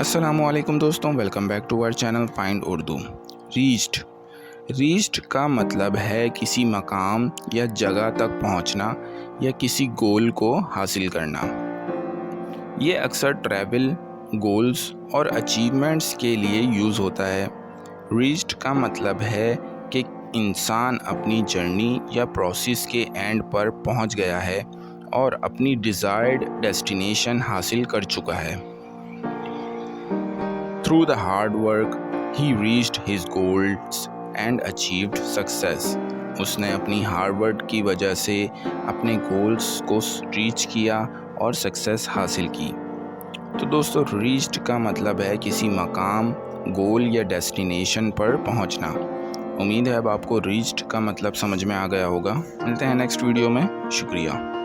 अस्सलामुअलैकुम दोस्तों, welcome back to our channel find Urdu. Reached का मतलब है किसी मकाम या जगह तक पहुंचना या किसी गोल को हासिल करना। ये अक्सर ट्रैवल, गोल्स और अचीवमेंट्स के लिए यूज़ होता है। रीच्ड का मतलब है कि इंसान अपनी जर्नी या प्रोसेस के एंड पर पहुंच गया है और अपनी डिज़ायर्ड डेस्टिनेशन हासिल कर चुका है। Through the hard work, he reached his goals and achieved success. उसने अपनी हार्ड वर्क की वजह से अपने गोल्स को रीच किया और सक्सेस हासिल की। तो दोस्तों, रीच्ड का मतलब है किसी मकाम, गोल या डेस्टिनेशन पर पहुंचना। उम्मीद है अब आपको रीच्ड का मतलब समझ में आ गया होगा। मिलते हैं नेक्स्ट वीडियो में। शुक्रिया।